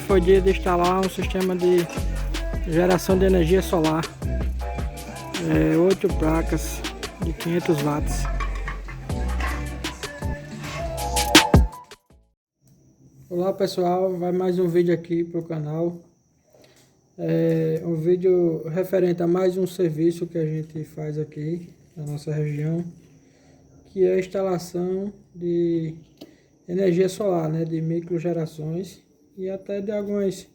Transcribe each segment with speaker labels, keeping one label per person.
Speaker 1: foi dia de instalar um sistema de geração de energia solar. 8 placas de 500 watts. Olá pessoal, vai mais um vídeo aqui para o canal. Um vídeo referente a mais um serviço que a gente faz aqui na nossa região, que é a instalação de energia solar, né, de microgerações e até de algumas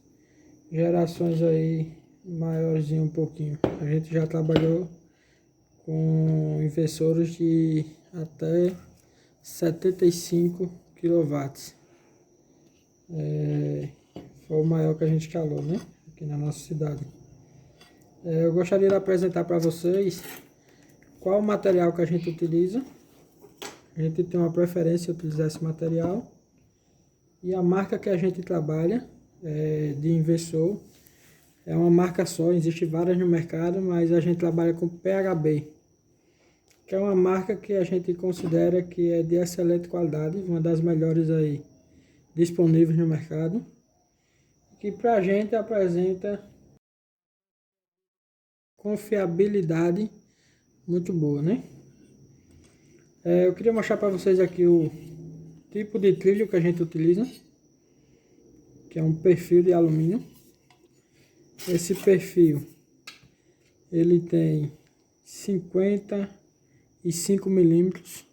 Speaker 1: gerações aí maiores um pouquinho. A gente já trabalhou com inversores de até 75 kW. Foi o maior que a gente instalou, né, aqui na nossa cidade. Eu gostaria de apresentar para vocês qual o material que a gente utiliza. A gente tem uma preferência em utilizar esse material. E a marca que a gente trabalha de inversor é uma marca só, existe várias no mercado, mas a gente trabalha com PHB, que é uma marca que a gente considera que é de excelente qualidade, uma das melhores aí disponíveis no mercado, que pra gente apresenta confiabilidade muito boa, né? Eu queria mostrar para vocês aqui o tipo de trilho que a gente utiliza, que é um perfil de alumínio. Esse perfil ele tem 55 milímetros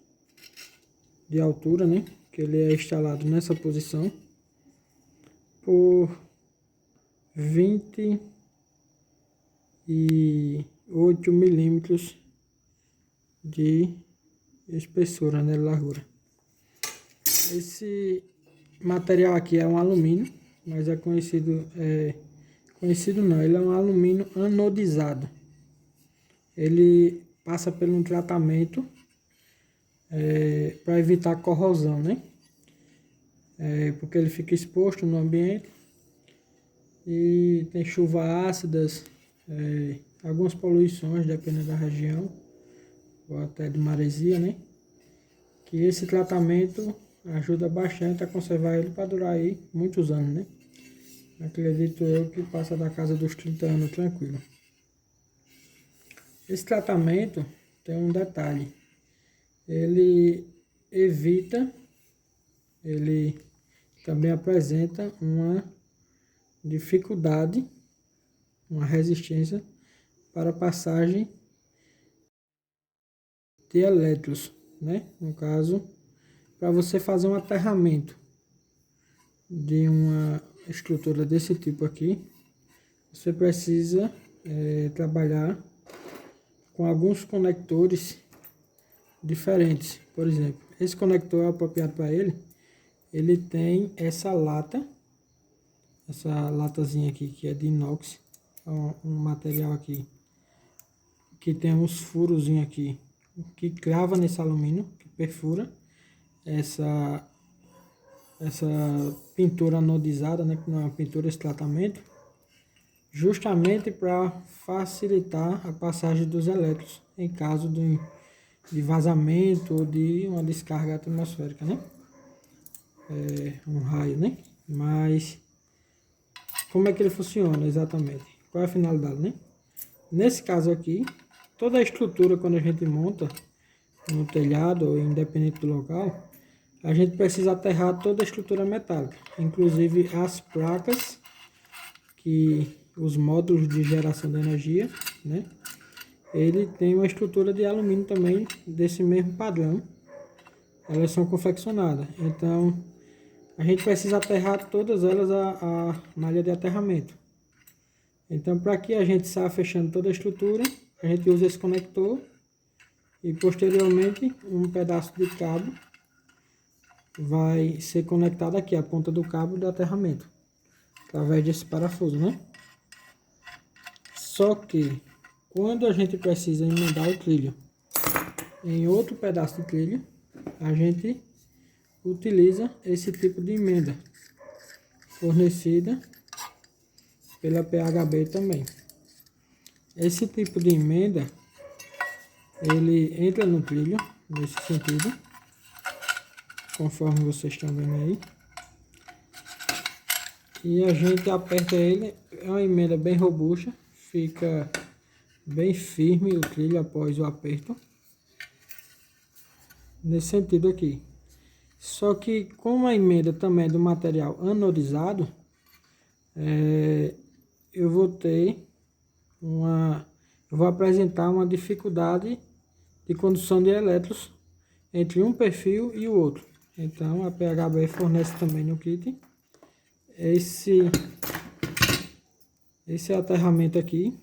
Speaker 1: de altura, né? Que ele é instalado nessa posição por 28 milímetros de espessura, né? Largura. Esse material aqui é um alumínio, mas é conhecido não, ele é um alumínio anodizado. Ele passa por um tratamento para evitar corrosão, né? Porque ele fica exposto no ambiente e tem chuva ácidas, algumas poluições, dependendo da região, ou até de maresia, né? Que esse tratamento ajuda bastante a conservar ele para durar aí muitos anos, né? Acredito eu que passa da casa dos 30 anos tranquilo. Esse tratamento tem um detalhe. Ele também apresenta uma dificuldade, uma resistência para a passagem de elétrons, né? No caso, para você fazer um aterramento de uma estrutura desse tipo aqui, você precisa trabalhar com alguns conectores diferentes. Por exemplo, esse conector é apropriado para ele tem essa latazinha aqui que é de inox, um material aqui que tem uns furozinhos aqui que crava nesse alumínio, que perfura essa pintura anodizada, né, que não é uma pintura, esse tratamento, justamente para facilitar a passagem dos elétrons em caso de vazamento ou de uma descarga atmosférica, né? Um raio, né? Mas como é que ele funciona exatamente? Qual é a finalidade, né? Nesse caso aqui, toda a estrutura, quando a gente monta no telhado ou independente do local, a gente precisa aterrar toda a estrutura metálica, inclusive as placas, que os módulos de geração de energia, né? Ele tem uma estrutura de alumínio também desse mesmo padrão. Elas são confeccionadas, então a gente precisa aterrar todas elas a malha de aterramento. Então, para que a gente saia fechando toda a estrutura, a gente usa esse conector e posteriormente um pedaço de cabo vai ser conectado aqui, a ponta do cabo do aterramento, através desse parafuso, né? Só que quando a gente precisa emendar o trilho em outro pedaço de trilho, a gente utiliza esse tipo de emenda fornecida pela PHB também. Esse tipo de emenda ele entra no trilho nesse sentido, conforme vocês estão vendo aí. E a gente aperta ele, é uma emenda bem robusta, fica bem firme o trilho após o aperto. Nesse sentido aqui. Só que como a emenda também é do material anorizado, eu vou ter eu vou apresentar uma dificuldade de condução de elétrons entre um perfil e o outro. Então a PHB fornece também no kit esse aterramento aqui,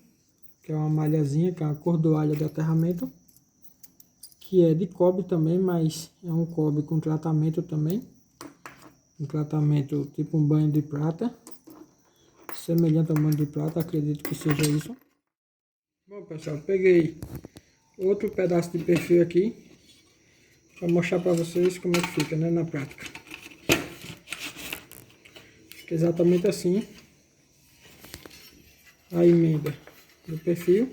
Speaker 1: que é uma malhazinha, que é uma cordoalha de aterramento, que é de cobre também, mas é um cobre com tratamento também, um tratamento tipo um banho de prata, semelhante ao banho de prata, acredito que seja isso. Bom pessoal, peguei outro pedaço de perfil aqui, para mostrar para vocês como é que fica, né, na prática. Fica exatamente assim a emenda do perfil.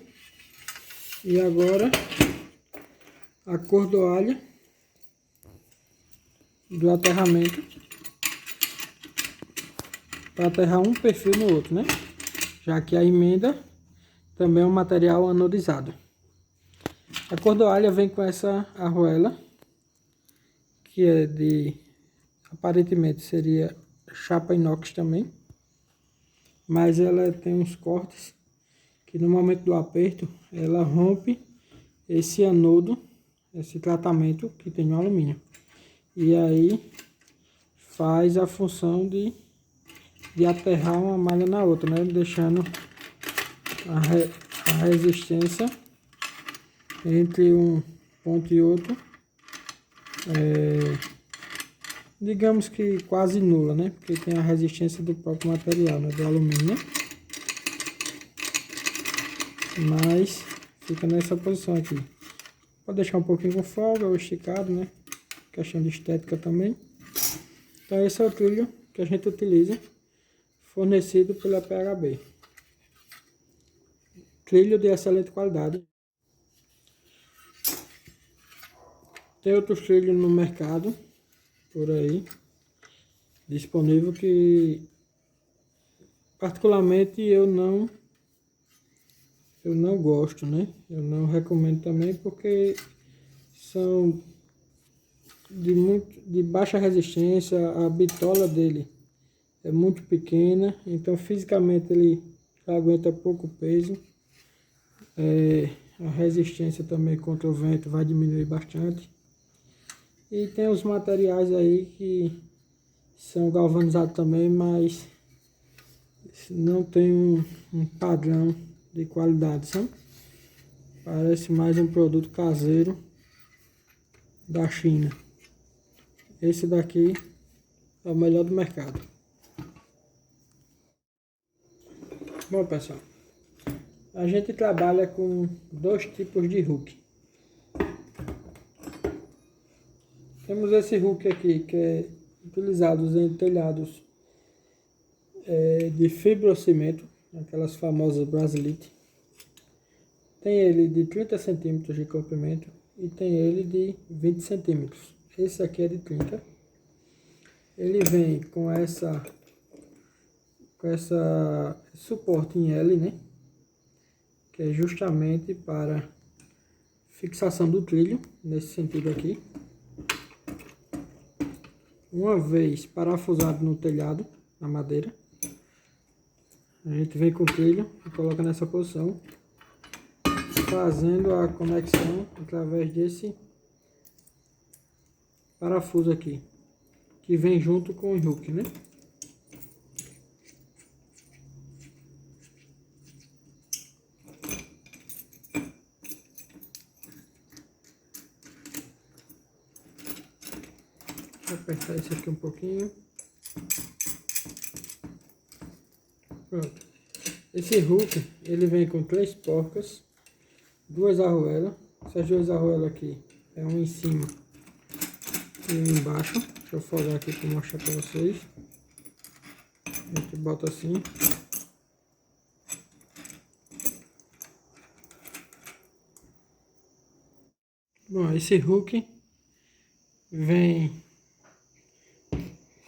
Speaker 1: E agora a cordoalha do aterramento para aterrar um perfil no outro, né? Já que a emenda também é um material anorizado. A cordoalha vem com essa arruela, que é de, aparentemente seria chapa inox também, mas ela tem uns cortes que no momento do aperto ela rompe esse anodo, esse tratamento que tem no alumínio, e aí faz a função de aterrar uma malha na outra, né? Deixando a resistência entre um ponto e outro, digamos que quase nula, né? Porque tem a resistência do próprio material, né? Do alumínio, né? Mas fica nessa posição aqui. Pode deixar um pouquinho com folga ou esticado, né? Questão de estética também. Então esse é o trilho que a gente utiliza, fornecido pela PHB. Trilho de excelente qualidade. Tem outros trilhos no mercado, por aí, disponível, que particularmente eu não gosto, né? Eu não recomendo também porque são de baixa resistência, a bitola dele é muito pequena, então fisicamente ele aguenta pouco peso. A resistência também contra o vento vai diminuir bastante. E tem os materiais aí que são galvanizados também, mas não tem um padrão de qualidade, sabe? Parece mais um produto caseiro da China. Esse daqui é o melhor do mercado. Bom pessoal, a gente trabalha com dois tipos de hook. Temos esse hook aqui que é utilizado em telhados de fibrocimento, aquelas famosas Brasilite. Tem ele de 30 centímetros de comprimento e tem ele de 20 centímetros. Esse aqui é de 30. Ele vem com essa suporte em L, né? Que é justamente para fixação do trilho, nesse sentido aqui. Uma vez parafusado no telhado, na madeira, a gente vem com o trilho e coloca nessa posição, fazendo a conexão através desse parafuso aqui, que vem junto com o hook, né? Vou apertar isso aqui um pouquinho. Pronto. Esse hook, ele vem com 3 porcas, 2 arruelas. Essas 2 arruelas aqui é um em cima e um embaixo. Deixa eu folgar aqui para mostrar para vocês. A gente bota assim. Bom, esse hook vem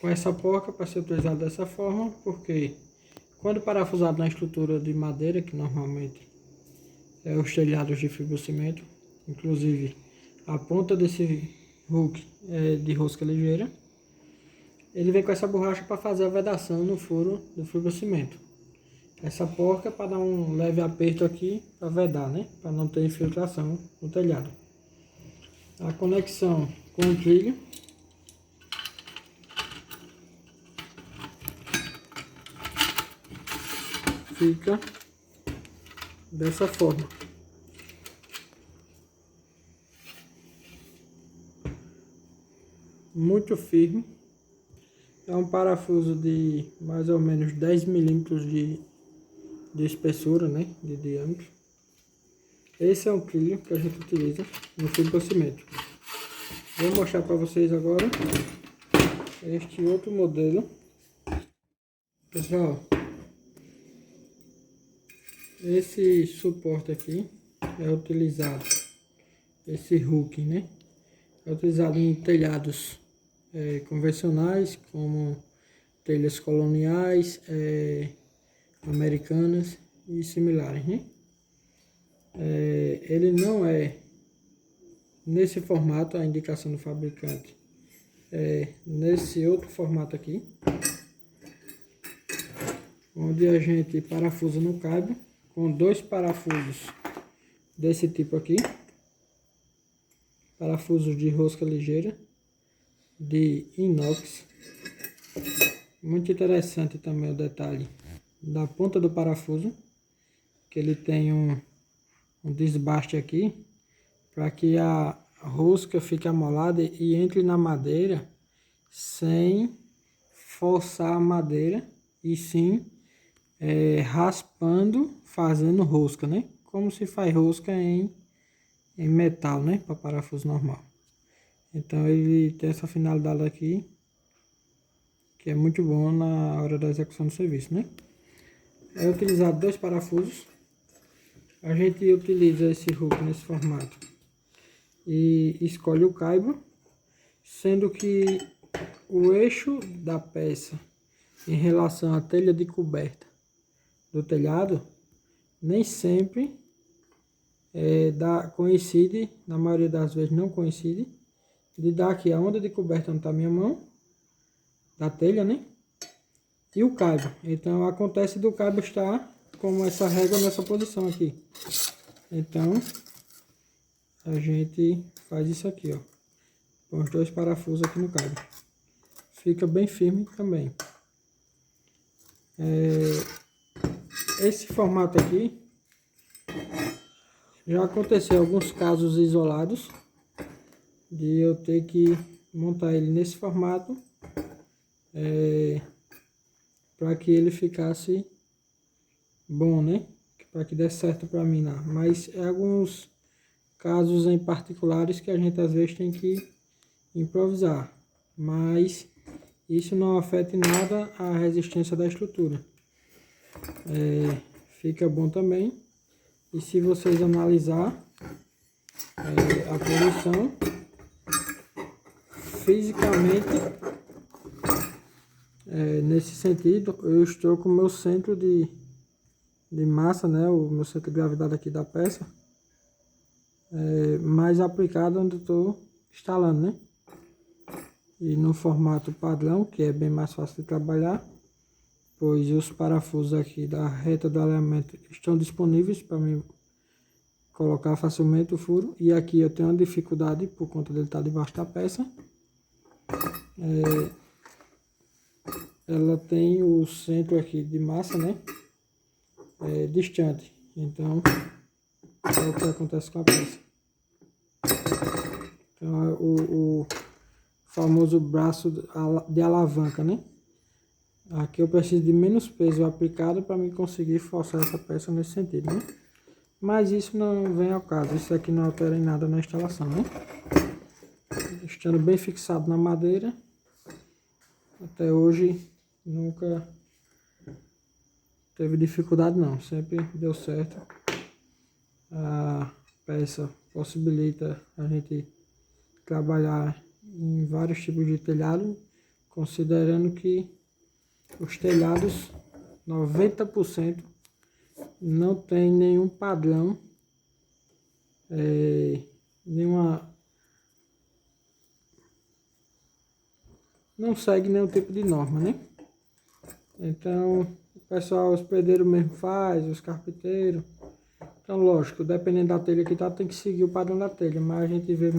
Speaker 1: com essa porca para ser utilizado dessa forma, porque quando parafusado na estrutura de madeira, que normalmente é os telhados de fibrocimento, inclusive a ponta desse hook é de rosca ligeira, ele vem com essa borracha para fazer a vedação no furo do fibrocimento. Essa porca é para dar um leve aperto aqui para vedar, né? Para não ter infiltração no telhado. A conexão com o trilho fica dessa forma. Muito firme. É um parafuso de mais ou menos 10 milímetros de espessura, né? De diâmetro. Esse é um trilho que a gente utiliza no fibrocimento. Vou mostrar para vocês agora este outro modelo. Pessoal, esse suporte aqui é utilizado, esse hook, né? É utilizado em telhados convencionais, como telhas coloniais, americanas e similares, né? Ele não é nesse formato, a indicação do fabricante é nesse outro formato aqui, onde a gente parafusa no cabo com 2 parafusos desse tipo aqui, parafusos de rosca ligeira de inox. Muito interessante também o detalhe da ponta do parafuso, que ele tem um desbaste aqui para que a rosca fique amolada e entre na madeira sem forçar a madeira, e sim raspando, fazendo rosca, né? Como se faz rosca em metal, né? Para parafuso normal. Então ele tem essa finalidade aqui, que é muito bom na hora da execução do serviço, né? É utilizado 2 parafusos. A gente utiliza esse hook nesse formato e escolhe o caibo, sendo que o eixo da peça em relação à telha de coberta do telhado nem sempre coincide, na maioria das vezes não coincide, de dar aqui a onda de coberta onde está a minha mão, da telha, né? E o cabo. Então acontece do cabo estar como essa régua nessa posição aqui. Então a gente faz isso aqui, ó. Com os 2 parafusos aqui no cabo. Fica bem firme também. Esse formato aqui já aconteceu alguns casos isolados de eu ter que montar ele nesse formato para que ele ficasse bom, né? Para que desse certo para mim lá. Mas é alguns casos em particulares que a gente às vezes tem que improvisar, mas isso não afeta em nada a resistência da estrutura. Fica bom também. E se vocês analisar a posição fisicamente, nesse sentido, eu estou com o meu centro de massa, né, o meu centro de gravidade aqui da peça, mais aplicado onde eu estou instalando, né? E no formato padrão, que é bem mais fácil de trabalhar, pois os parafusos aqui da reta do alinhamento estão disponíveis para mim colocar facilmente o furo. E aqui eu tenho uma dificuldade por conta dele estar debaixo da peça. Ela tem o centro aqui de massa, né? Distante. Então é o que acontece com a peça. Então o famoso braço de alavanca, né? Aqui eu preciso de menos peso aplicado para me conseguir forçar essa peça nesse sentido, né? Mas isso não vem ao caso, isso aqui não altera em nada na instalação, né? Estando bem fixado na madeira, até hoje nunca teve dificuldade não, sempre deu certo. A peça possibilita a gente trabalhar em vários tipos de telhado, considerando que os telhados 90% não tem nenhum padrão, não segue nenhum tipo de norma, né? Então, o pessoal, os pedreiros mesmo faz, os carpinteiros. Então, lógico, dependendo da telha que tá, tem que seguir o padrão da telha, mas a gente vê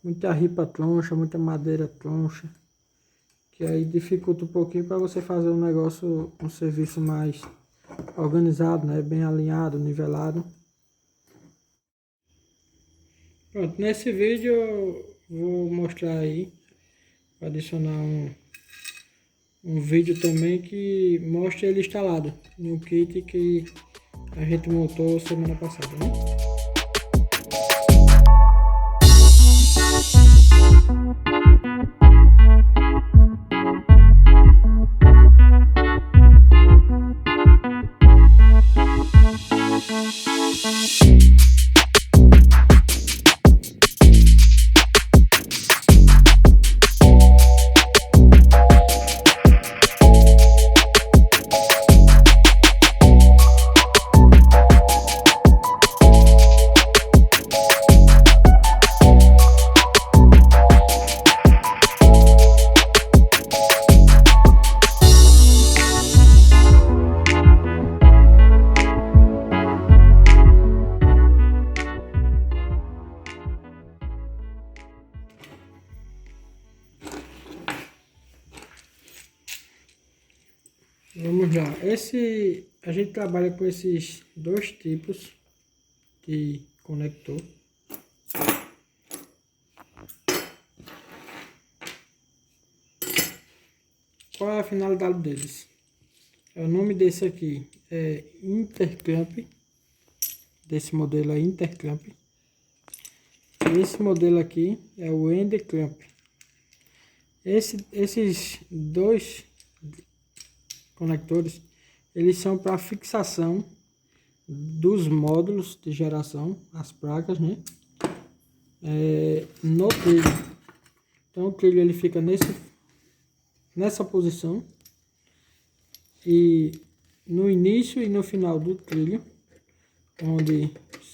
Speaker 1: muita ripa troncha, muita madeira troncha, que aí dificulta um pouquinho para você fazer um negócio, um serviço mais organizado, né? Bem alinhado, nivelado. Pronto, nesse vídeo eu vou mostrar aí, vou adicionar um vídeo também que mostra ele instalado no kit que a gente montou semana passada, né? Vamos lá, a gente trabalha com esses dois tipos de conector. Qual é a finalidade deles? O nome desse aqui é Interclamp, desse modelo é Interclamp. Esse modelo aqui é o Endclamp. Esses dois conectores, eles são para fixação dos módulos de geração, as placas, né? No trilho. Então o trilho ele fica nessa posição, e no início e no final do trilho, onde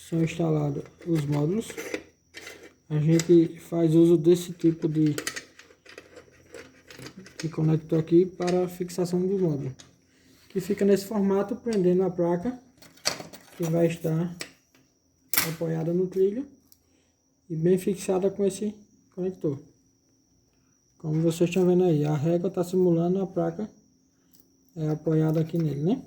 Speaker 1: são instalados os módulos, a gente faz uso desse tipo de conector aqui para fixação do módulo, que fica nesse formato, prendendo a placa que vai estar apoiada no trilho e bem fixada com esse conector. Como vocês estão vendo aí, a régua está simulando a placa apoiada aqui nele, né?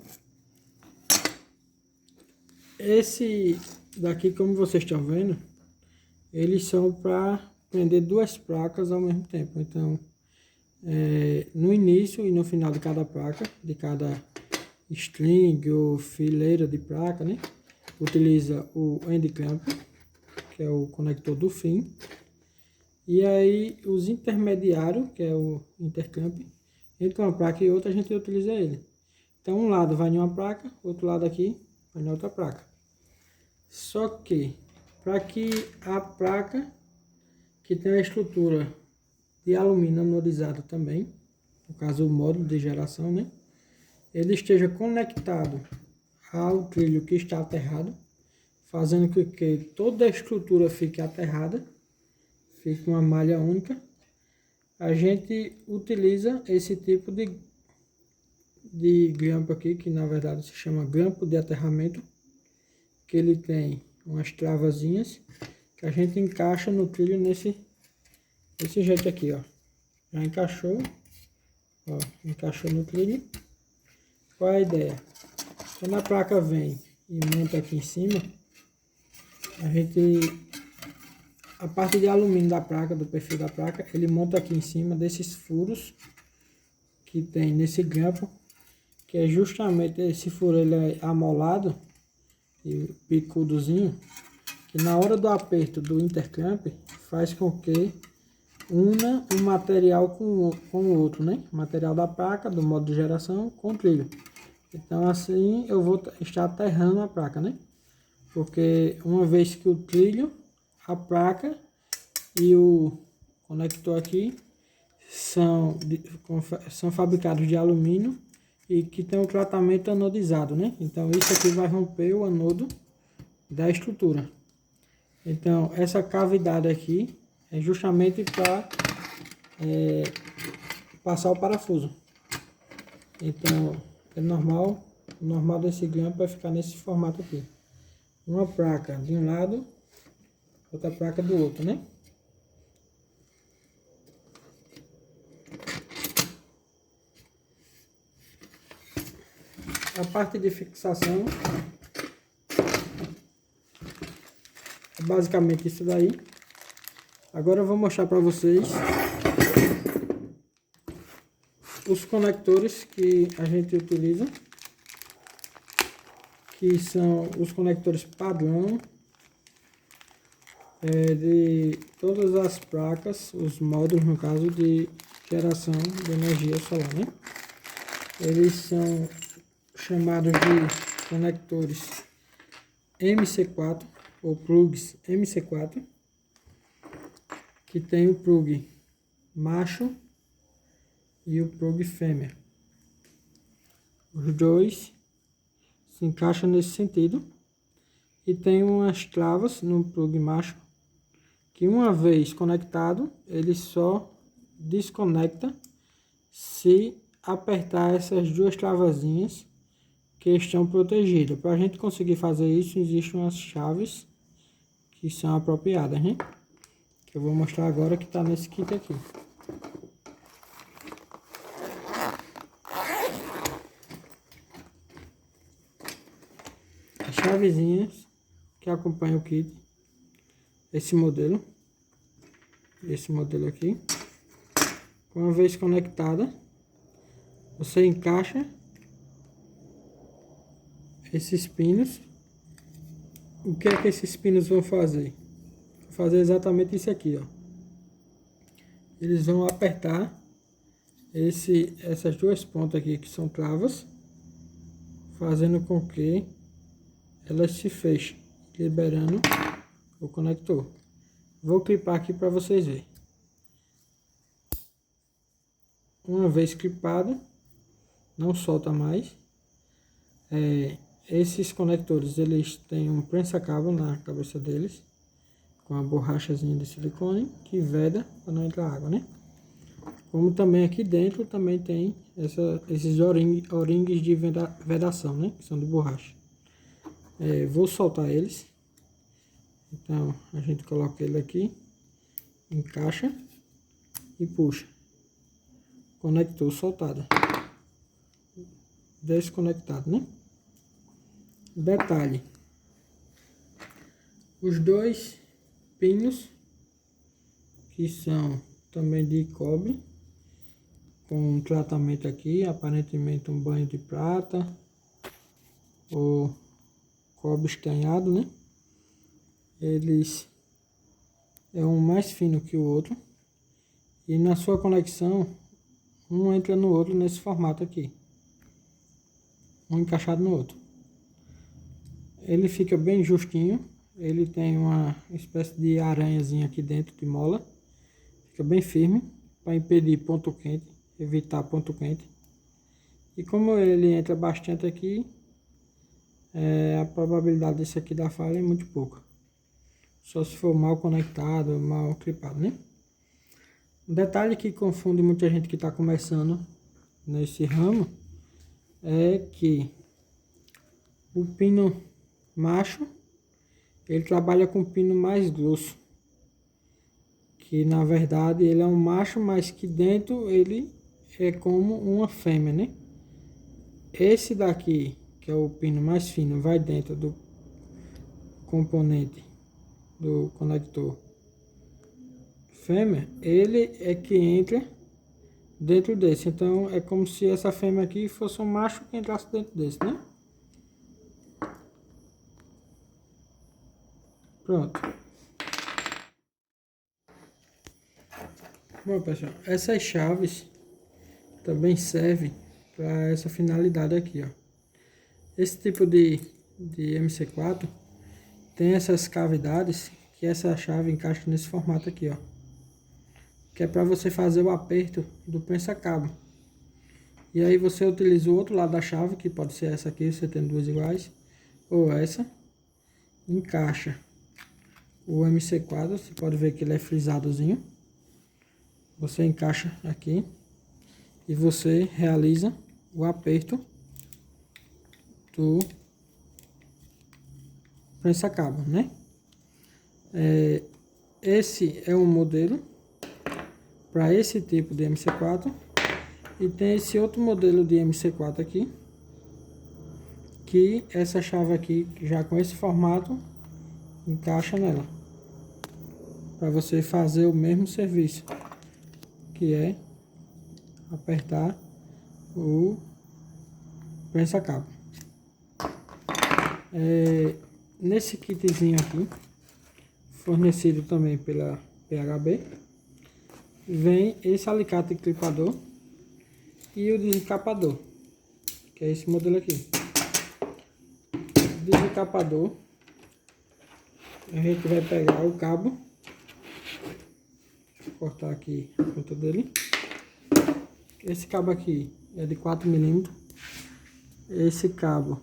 Speaker 1: Esse daqui, como vocês estão vendo, eles são para prender duas placas ao mesmo tempo. Então, no início e no final de cada placa, de cada string ou fileira de placa, né? Utiliza o Endclamp, que é o conector do fim. E aí os intermediários, que é o Interclamp, entre uma placa e outra a gente utiliza ele. Então um lado vai em uma placa, outro lado aqui vai na outra placa. Só que para que a placa, que tem a estrutura de alumínio anorizado também, no caso o módulo de geração, né? Ele esteja conectado ao trilho que está aterrado, fazendo com que toda a estrutura fique aterrada, fique uma malha única. A gente utiliza esse tipo de grampo aqui, que na verdade se chama grampo de aterramento, que ele tem umas travazinhas que a gente encaixa no trilho desse jeito aqui, ó. Já encaixou, ó, encaixou no trilho. Qual é a ideia? Quando a placa vem e monta aqui em cima, a parte de alumínio da placa, do perfil da placa, ele monta aqui em cima desses furos que tem nesse grampo, que é justamente esse furo, ele é amolado e picudozinho, que na hora do aperto do interclamp faz com que una um material com o outro, né? O material da placa, do modo de geração, com o trilho. Então assim eu vou estar aterrando a placa, né? Porque uma vez que o trilho, a placa e o conector aqui são fabricados de alumínio e que tem um tratamento anodizado, né? Então isso aqui vai romper o anodo da estrutura. Então essa cavidade aqui é justamente para passar o parafuso. Então é normal, o normal desse grampo vai ficar nesse formato aqui. Uma placa de um lado, outra placa do outro, né? A parte de fixação é basicamente isso daí. Agora eu vou mostrar para vocês os conectores que a gente utiliza, que são os conectores padrão de todas as placas, os módulos no caso de geração de energia solar, né? Eles são chamados de conectores MC4 ou plugs MC4, que tem o plug macho e o plug fêmea. Os dois se encaixam nesse sentido e tem umas travas no plug macho que, uma vez conectado, ele só desconecta se apertar essas duas travazinhas que estão protegidas. Para a gente conseguir fazer isso, existem umas chaves que são apropriadas, né? Que eu vou mostrar agora, que está nesse kit aqui. As chavezinhas que acompanham o kit, esse modelo aqui, uma vez conectada, você encaixa esses pinos. O que é que esses pinos vão fazer? Vou fazer exatamente isso aqui, ó. Eles vão apertar essas duas pontas aqui, que são travas, fazendo com que elas se fechem, liberando o conector. Vou clipar aqui para vocês verem. Uma vez clipado, não solta mais. Esses conectores, eles têm um prensa-cabo na cabeça deles, com a borrachazinha de silicone que veda para não entrar água, né? Como também aqui dentro também tem esses O-rings de vedação, né? Que são de borracha. Vou soltar eles. Então a gente coloca ele aqui, encaixa e puxa. Conector soltado. Desconectado, né? Detalhe: os dois pinos, que são também de cobre, com um tratamento aqui, aparentemente um banho de prata ou cobre estanhado, né? Eles é um mais fino que o outro, e na sua conexão um entra no outro nesse formato aqui, um encaixado no outro. Ele fica bem justinho, ele tem uma espécie de aranhazinha aqui dentro de mola, fica bem firme para impedir ponto quente, evitar ponto quente. E como ele entra bastante aqui, a probabilidade desse aqui dar falha é muito pouca. Só se for mal conectado, mal clipado, né? Um detalhe que confunde muita gente que está começando nesse ramo é que o pino macho, ele trabalha com pino mais grosso, que na verdade ele é um macho, mas que dentro ele é como uma fêmea, né? Esse daqui, que é o pino mais fino, vai dentro do componente do conector fêmea, ele é que entra dentro desse. Então é como se essa fêmea aqui fosse um macho que entrasse dentro desse, né? Pronto. Bom, pessoal, essas chaves também servem para essa finalidade aqui, ó. Esse tipo de MC4 tem essas cavidades que essa chave encaixa nesse formato aqui, ó. que é para você fazer o aperto do prensa-cabo. E aí você utiliza o outro lado da chave, que pode ser essa aqui, você tem duas iguais, ou essa, encaixa o MC4, você pode ver que ele é frisadozinho. Você encaixa aqui e você realiza o aperto do prensa-cabo, né? Esse é um modelo para esse tipo de MC4 e tem esse outro modelo de MC4 aqui, que essa chave aqui já com esse formato encaixa nela para você fazer o mesmo serviço, que é apertar o prensa-cabo. Nesse kitzinho aqui, fornecido também pela PHB, vem esse alicate clipador e o desencapador, que é esse modelo aqui. O desencapador, a gente vai pegar o cabo, deixa eu cortar aqui a ponta dele. Esse cabo aqui é de 4 mm. Esse cabo,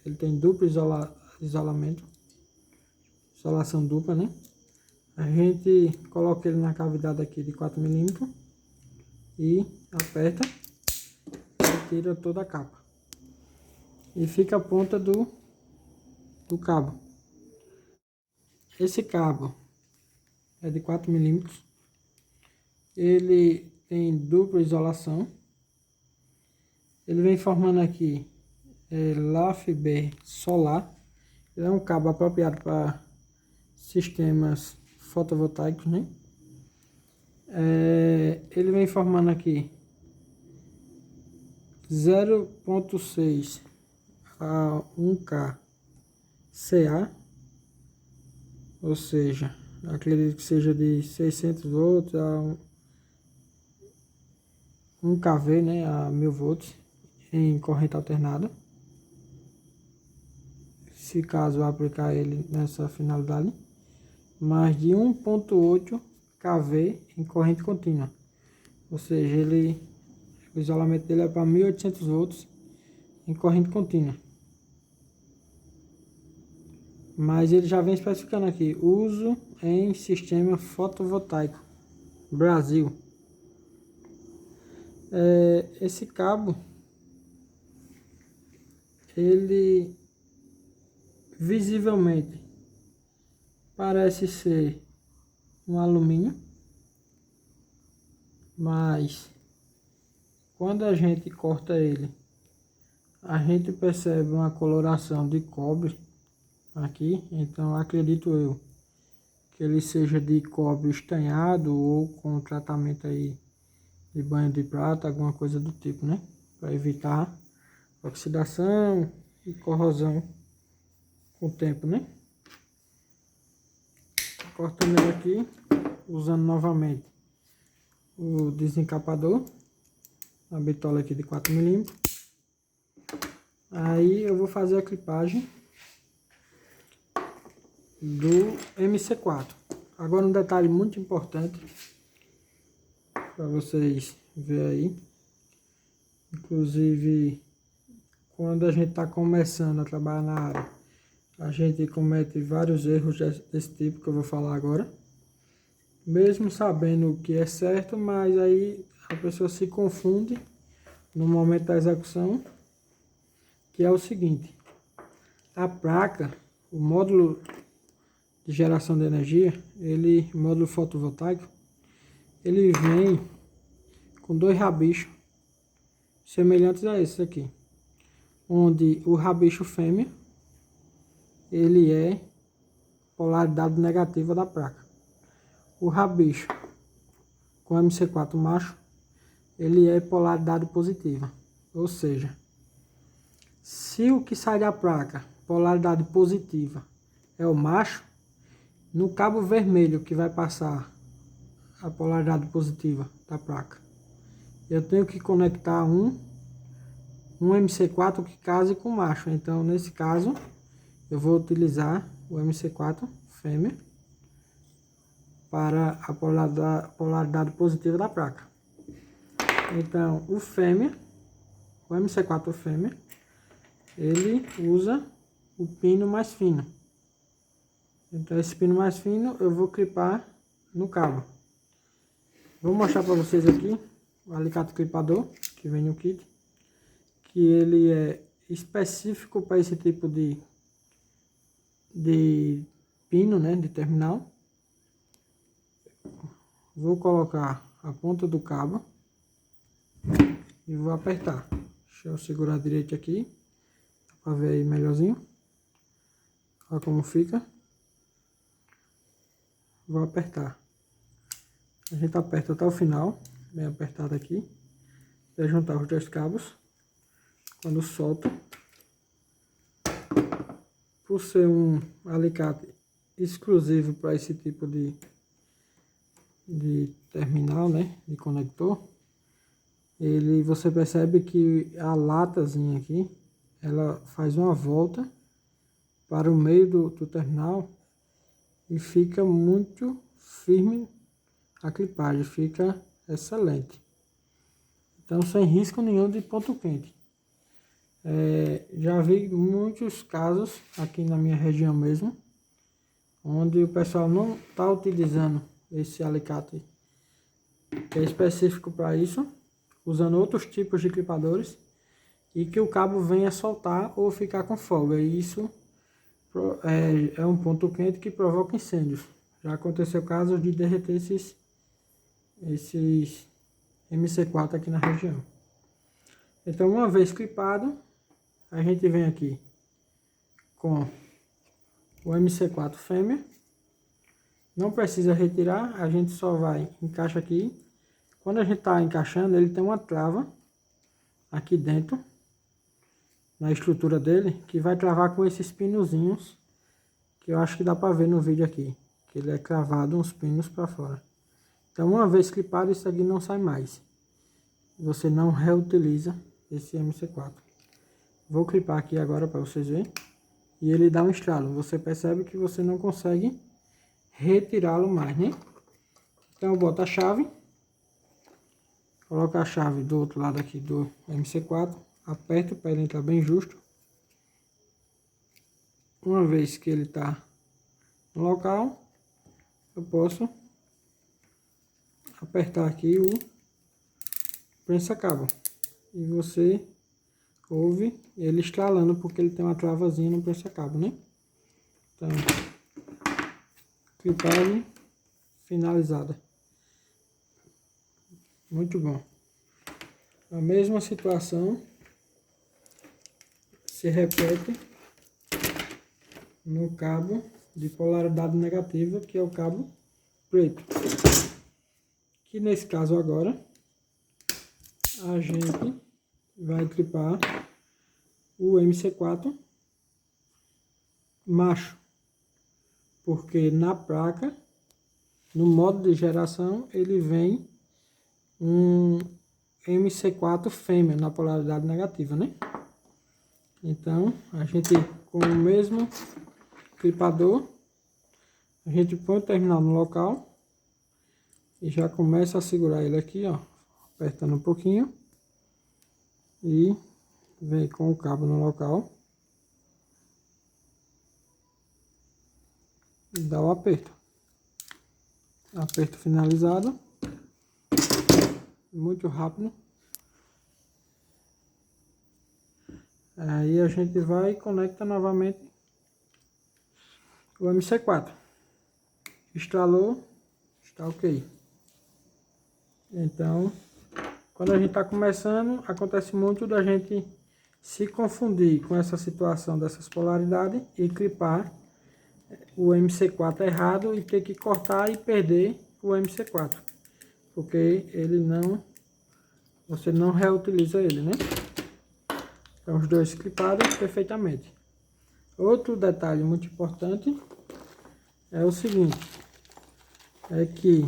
Speaker 1: ele tem duplo isolamento, isolação dupla, né? A gente coloca ele na cavidade aqui de 4 mm e aperta e tira toda a capa. E fica a ponta do cabo. Esse cabo é de 4 mm. Ele tem dupla isolação. Ele vem formando aqui LAFB solar. Ele é um cabo apropriado para sistemas fotovoltaicos, né? Ele vem formando aqui 0.6 a 1K CA, ou seja, acredito que seja de 600 volts a 1 kV, né, a 1000 volts em corrente alternada. Se caso eu aplicar ele nessa finalidade, mais de 1.8 kV em corrente contínua, ou seja, o isolamento dele é para 1800 volts em corrente contínua. Mas ele já vem especificando aqui, uso em sistema fotovoltaico, Brasil. Esse cabo, ele visivelmente parece ser um alumínio, mas quando a gente corta ele, a gente percebe uma coloração de cobre aqui. Então acredito eu que ele seja de cobre estanhado ou com tratamento aí de banho de prata, alguma coisa do tipo, né? Para evitar oxidação e corrosão com o tempo, né? Cortando ele aqui, usando novamente o desencapador, a bitola aqui de 4 mm. Aí eu vou fazer a clipagem do MC4. Agora um detalhe muito importante para vocês verem aí. Inclusive, quando a gente está começando a trabalhar na área, a gente comete vários erros desse tipo que eu vou falar agora. Mesmo sabendo o que é certo, mas aí a pessoa se confunde no momento da execução, que é o seguinte: a placa, o módulo de geração de energia, módulo fotovoltaico, ele vem com dois rabichos semelhantes a esse aqui, onde o rabicho fêmea ele é polaridade negativa da placa. O rabicho com MC4 macho, ele é polaridade positiva. Ou seja, se o que sai da placa, polaridade positiva, é o macho, no cabo vermelho que vai passar a polaridade positiva da placa, eu tenho que conectar um MC4 que case com macho. Então, nesse caso, eu vou utilizar o MC4 fêmea para a polaridade positiva da placa. Então, o MC4 fêmea, ele usa o pino mais fino. Então, esse pino mais fino eu vou clipar no cabo. Vou mostrar para vocês aqui o alicate clipador que vem no kit, que ele é específico para esse tipo de pino, né, de terminal. Vou colocar a ponta do cabo e vou apertar. Deixa eu segurar direito aqui para ver aí melhorzinho. Olha como fica. Vou apertar. A gente aperta até o final, bem apertado aqui, para juntar os dois cabos. Quando solta, por ser um alicate exclusivo para esse tipo de terminal, né, de conector, você percebe que a latazinha aqui, ela faz uma volta para o meio do terminal e fica muito firme, a clipagem fica excelente. Então, sem risco nenhum de ponto quente. Já vi muitos casos aqui na minha região mesmo, onde o pessoal não está utilizando esse alicate que é específico para isso, usando outros tipos de clipadores, e que o cabo venha soltar ou ficar com folga. E isso é um ponto quente que provoca incêndios. Já aconteceu casos de derreter esses MC4 aqui na região. Então, uma vez clipado, a gente vem aqui com o MC4 fêmea. Não precisa retirar, a gente só vai, encaixa aqui. Quando a gente está encaixando, ele tem uma trava aqui dentro, na estrutura dele, que vai travar com esses pinozinhos, que eu acho que dá para ver no vídeo aqui, que ele é cravado uns pinos para fora. Então, uma vez clipado, isso aqui não sai mais. Você não reutiliza esse MC4. Vou clipar aqui agora para vocês verem. E ele dá um estralo. Você percebe que você não consegue retirá-lo mais, né? Então eu boto a chave. Coloco a chave do outro lado aqui do MC4. Aperto para ele entrar bem justo. Uma vez que ele está no local, eu posso apertar aqui o prensa-cabo. E você ouve ele estralando, porque ele tem uma travazinha no prensa-cabo, né? Então, clipagem finalizada. Muito bom. A mesma situação se repete no cabo de polaridade negativa, que é o cabo preto. Que nesse caso agora, a gente vai clipar o MC4 macho, porque na placa, no modo de geração, ele vem um MC4 fêmea na polaridade negativa, né? Então, a gente, com o mesmo clipador, a gente põe o terminal no local e já começa a segurar ele aqui, ó, apertando um pouquinho, e vem com o cabo no local e dá o aperto. Aperto finalizado. Muito rápido. Aí a gente vai e conecta novamente o MC4. Estralou, está ok. Então, quando a gente está começando, acontece muito da gente se confundir com essa situação dessas polaridades e clipar o MC4 errado e ter que cortar e perder o MC4, porque ele não, você não reutiliza ele, né? Então, os dois clipados perfeitamente. Outro detalhe muito importante é o seguinte, é que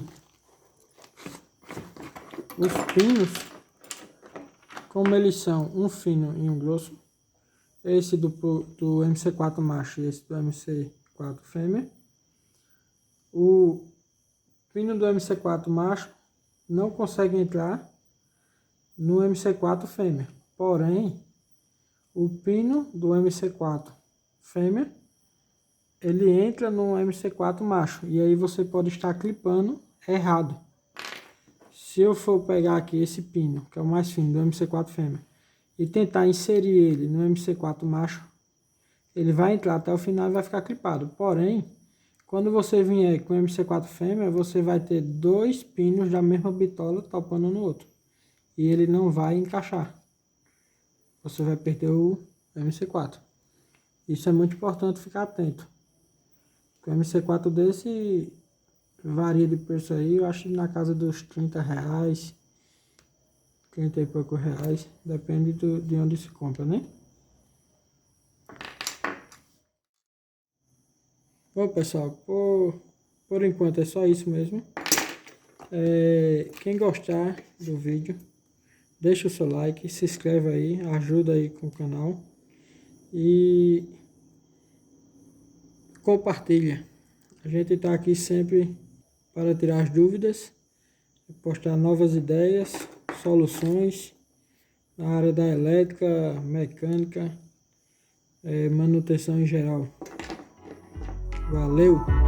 Speaker 1: os pinos, como eles são um fino e um grosso, esse do MC4 macho e esse do MC4 fêmea, o pino do MC4 macho não consegue entrar no MC4 fêmea. Porém, o pino do MC4 fêmea, ele entra no MC4 macho. E aí você pode estar clipando errado. Se eu for pegar aqui esse pino, que é o mais fino do MC4 fêmea, e tentar inserir ele no MC4 macho, ele vai entrar até o final e vai ficar clipado. Porém, quando você vier com o MC4 fêmea, você vai ter dois pinos da mesma bitola topando no outro. E ele não vai encaixar. Você vai perder o MC4. Isso é muito importante ficar atento. O MC4 desse varia de preço aí, eu acho na casa dos R$ 30, 30 e poucos reais. Depende de onde se compra, né? Bom, pessoal, por enquanto é só isso mesmo. Quem gostar do vídeo, deixa o seu like, se inscreve aí, ajuda aí com o canal e compartilha. A gente está aqui sempre para tirar as dúvidas, postar novas ideias, soluções na área da elétrica, mecânica, manutenção em geral. Valeu!